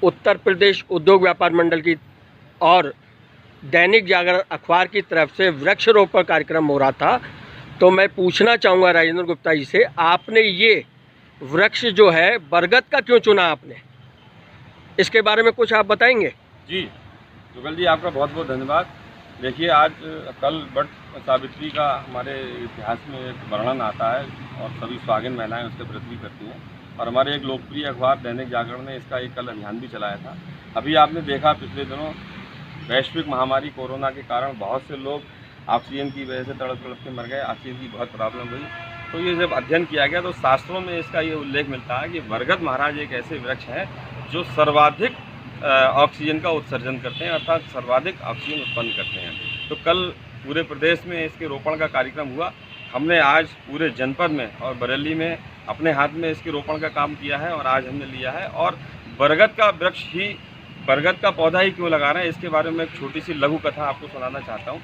उत्तर प्रदेश उद्योग व्यापार मंडल की और दैनिक जागरण अखबार की तरफ से वृक्षारोपण कार्यक्रम हो रहा था। तो मैं पूछना चाहूँगा राजेंद्र गुप्ता जी से, आपने ये वृक्ष जो है बरगद का क्यों चुना आपने, इसके बारे में कुछ आप बताएंगे? जी जुगल जी, आपका बहुत बहुत धन्यवाद। देखिए, आज कल वट सावित्री का हमारे इतिहास में एक वर्णन आता है और सभी सुहागिन महिलाएं उसके व्रत भी करती हैं। और हमारे एक लोकप्रिय अखबार दैनिक जागरण ने इसका एक कल अभियान भी चलाया था। अभी आपने देखा, पिछले दिनों वैश्विक महामारी कोरोना के कारण बहुत से लोग ऑक्सीजन की वजह से तड़प तड़प के मर गए, ऑक्सीजन की बहुत प्रॉब्लम हुई। तो ये जब अध्ययन किया गया तो शास्त्रों में इसका ये उल्लेख मिलता है कि बरगद महाराज एक ऐसे वृक्ष हैं जो सर्वाधिक ऑक्सीजन का उत्सर्जन करते हैं, अर्थात सर्वाधिक ऑक्सीजन उत्पन्न करते हैं। तो कल पूरे प्रदेश में इसके रोपण का कार्यक्रम हुआ। हमने आज पूरे जनपद में और बरेली में अपने हाथ में इसके रोपण का काम किया है और आज हमने लिया है। और बरगद का वृक्ष ही, बरगद का पौधा ही क्यों लगा रहे हैं, इसके बारे में एक छोटी सी लघु कथा आपको सुनाना चाहता हूँ।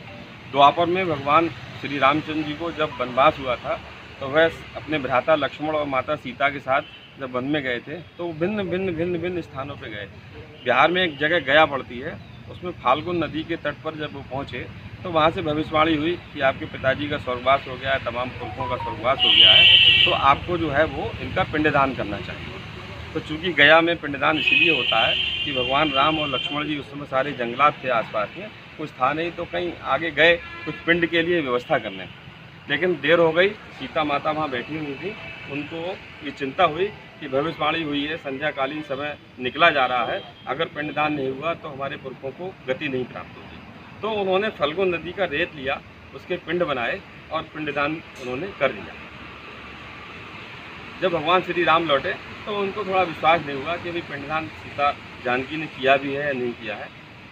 द्वापर में भगवान श्री रामचंद्र जी को जब वनवास हुआ था तो वह अपने भ्राता लक्ष्मण और माता सीता के साथ जब वन में गए थे तो भिन्न भिन्न स्थानों पे गए। बिहार में एक जगह गया पड़ती है, उसमें फाल्गुन नदी के तट पर जब वो पहुँचे तो वहाँ से भविष्यवाणी हुई कि आपके पिताजी का स्वर्गवास हो गया है, तमाम पुरखों का स्वर्गवास हो गया है, तो आपको जो है वो इनका पिंडदान करना चाहिए। तो चूँकि गया में पिंडदान इसलिए होता है कि भगवान राम और लक्ष्मण जी उस समय सारे जंगलात थे आसपास में, कुछ था नहीं, तो कहीं आगे गए कुछ पिंड के लिए व्यवस्था करने। लेकिन देर हो गई, सीता माता वहाँ बैठी हुई थी, उनको ये चिंता हुई कि भविष्यवाणी हुई है, संध्याकालीन समय निकला जा रहा है, अगर पिंडदान नहीं हुआ तो हमारे पुरखों को गति नहीं प्राप्त होगी। तो उन्होंने फल्गुन नदी का रेत लिया, उसके पिंड बनाए और पिंडदान उन्होंने कर दिया। जब भगवान श्री राम लौटे तो उनको थोड़ा विश्वास नहीं हुआ कि भाई पिंडदान सीता जानकी ने किया भी है या नहीं किया है।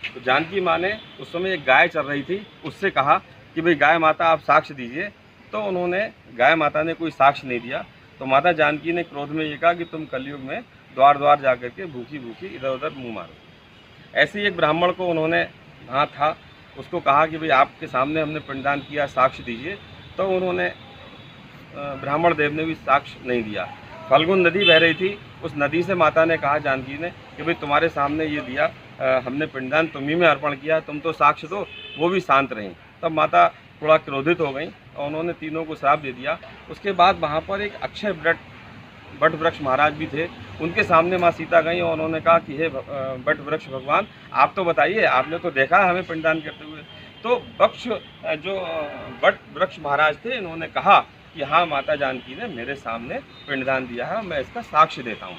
तो जानकी माँ ने, उस समय एक गाय चल रही थी, उससे कहा कि भाई गाय माता आप साक्ष्य दीजिए। तो उन्होंने, गाय माता ने कोई साक्ष्य नहीं दिया। तो माता जानकी ने क्रोध में ये कहा कि तुम कलयुग में द्वार द्वार जा करके भूखी भूखी इधर उधर मुँह मारो। ऐसे ही एक ब्राह्मण को उन्होंने, वहाँ था, उसको कहा कि भाई आपके सामने हमने पिंडदान किया, साक्ष्य दीजिए। तो उन्होंने, ब्राह्मण देव ने भी साक्ष्य नहीं दिया। फाल्गुन नदी बह रही थी, उस नदी से माता ने कहा जानकी ने कि भाई तुम्हारे सामने ये दिया, हमने पिंडदान तुम्ही में अर्पण किया, तुम तो साक्ष्य दो। वो भी शांत रहीं। तब माता थोड़ा क्रोधित हो गई और उन्होंने तीनों को श्राप दे दिया। उसके बाद वहाँ पर एक अक्षय बट वृक्ष महाराज भी थे, उनके सामने माँ सीता गई और उन्होंने कहा कि हे बट वृक्ष भगवान, आप तो बताइए, आपने तो देखा है हमें पिंडदान करते हुए। तो जो बट वृक्ष महाराज थे, इन्होंने कहा कि हाँ, माता जानकी ने मेरे सामने पिंडदान दिया है, मैं इसका साक्ष्य देता हूँ।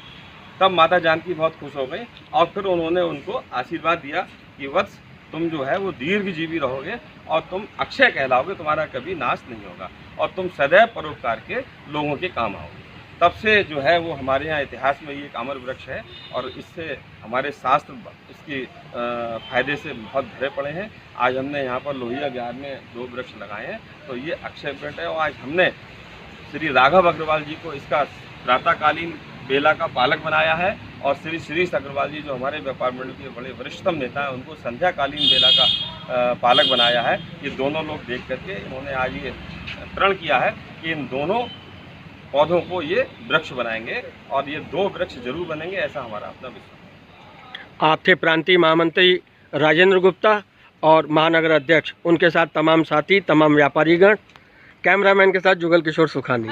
तब माता जानकी बहुत खुश हो गई और फिर उन्होंने उनको आशीर्वाद दिया कि वत्स, तुम जो है वो दीर्घजीवी रहोगे और तुम अक्षय कहलाओगे, तुम्हारा कभी नाश नहीं होगा और तुम सदैव परोपकार के लोगों के काम आओगे। तब से जो है वो हमारे यहाँ इतिहास में ये एक अमर वृक्ष है और इससे हमारे शास्त्र इसके फायदे से बहुत भरे पड़े हैं। आज हमने यहाँ पर लोहिया बिहार में 2 वृक्ष लगाए हैं, तो ये अक्षय वृक्ष है। और आज हमने श्री राघव अग्रवाल जी को इसका प्रातःकालीन बेला का पालक बनाया है और श्री शिरीष अग्रवाल जी जो हमारे व्यापार मंडल के बड़े वरिष्ठतम नेता हैं, उनको संध्याकालीन बेला का पालक बनाया है। ये दोनों लोग देख करके इन्होंने आज ये प्रण किया है कि इन दोनों पौधों को ये वृक्ष बनाएंगे और ये 2 वृक्ष जरूर बनेंगे, ऐसा हमारा अपना विश्वास। आप थे प्रांतीय महामंत्री राजेंद्र गुप्ता और महानगर अध्यक्ष, उनके साथ तमाम साथी, तमाम व्यापारीगण। कैमरामैन के साथ जुगल किशोर सुखानी।